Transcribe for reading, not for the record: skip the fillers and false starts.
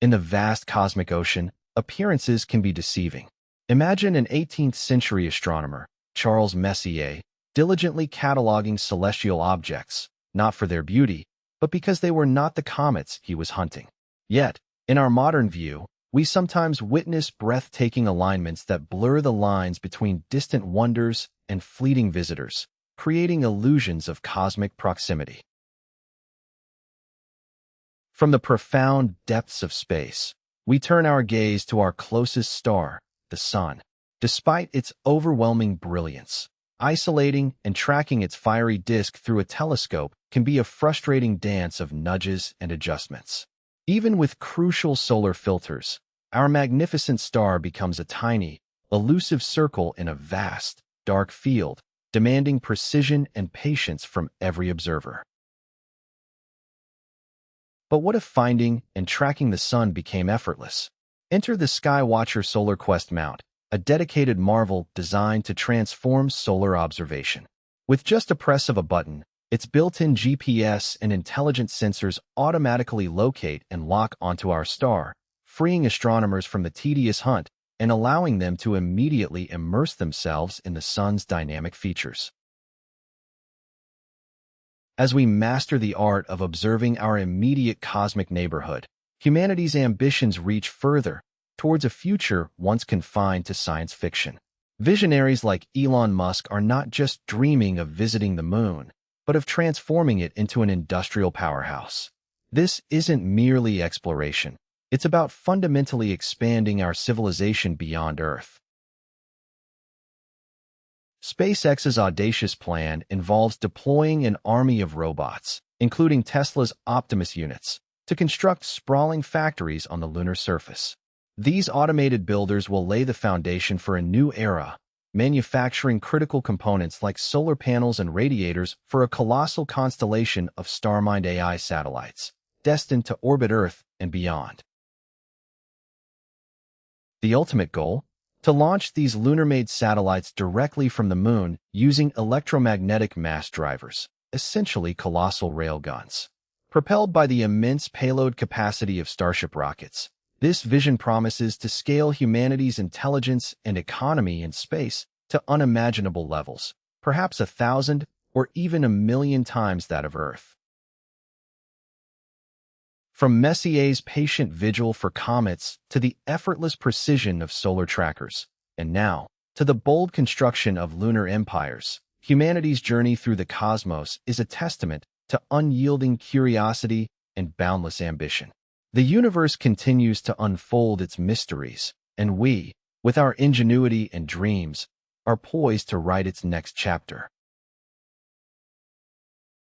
In the vast cosmic ocean, appearances can be deceiving. Imagine an 18th-century astronomer, Charles Messier, diligently cataloging celestial objects, not for their beauty, but because they were not the comets he was hunting. Yet, in our modern view, we sometimes witness breathtaking alignments that blur the lines between distant wonders and fleeting visitors, creating illusions of cosmic proximity. From the profound depths of space, we turn our gaze to our closest star, the Sun. Despite its overwhelming brilliance, isolating and tracking its fiery disk through a telescope can be a frustrating dance of nudges and adjustments. Even with crucial solar filters, our magnificent star becomes a tiny, elusive circle in a vast, dark field, demanding precision and patience from every observer. But what if finding and tracking the Sun became effortless? Enter the Skywatcher Solar Quest mount, a dedicated marvel designed to transform solar observation. With just a press of a button, its built-in GPS and intelligent sensors automatically locate and lock onto our star, freeing astronomers from the tedious hunt and allowing them to immediately immerse themselves in the Sun's dynamic features. As we master the art of observing our immediate cosmic neighborhood, humanity's ambitions reach further, towards a future once confined to science fiction. Visionaries like Elon Musk are not just dreaming of visiting the moon, but of transforming it into an industrial powerhouse. This isn't merely exploration. It's about fundamentally expanding our civilization beyond Earth. SpaceX's audacious plan involves deploying an army of robots, including Tesla's Optimus units, to construct sprawling factories on the lunar surface. These automated builders will lay the foundation for a new era, manufacturing critical components like solar panels and radiators for a colossal constellation of star-mined AI satellites, destined to orbit Earth and beyond. The ultimate goal? To launch these lunar-made satellites directly from the moon using electromagnetic mass drivers, essentially colossal railguns. Propelled by the immense payload capacity of Starship rockets, this vision promises to scale humanity's intelligence and economy in space to unimaginable levels, perhaps 1,000 or even 1,000,000 times that of Earth. From Messier's patient vigil for comets to the effortless precision of solar trackers, and now to the bold construction of lunar empires, humanity's journey through the cosmos is a testament to unyielding curiosity and boundless ambition. The universe continues to unfold its mysteries, and we, with our ingenuity and dreams, are poised to write its next chapter.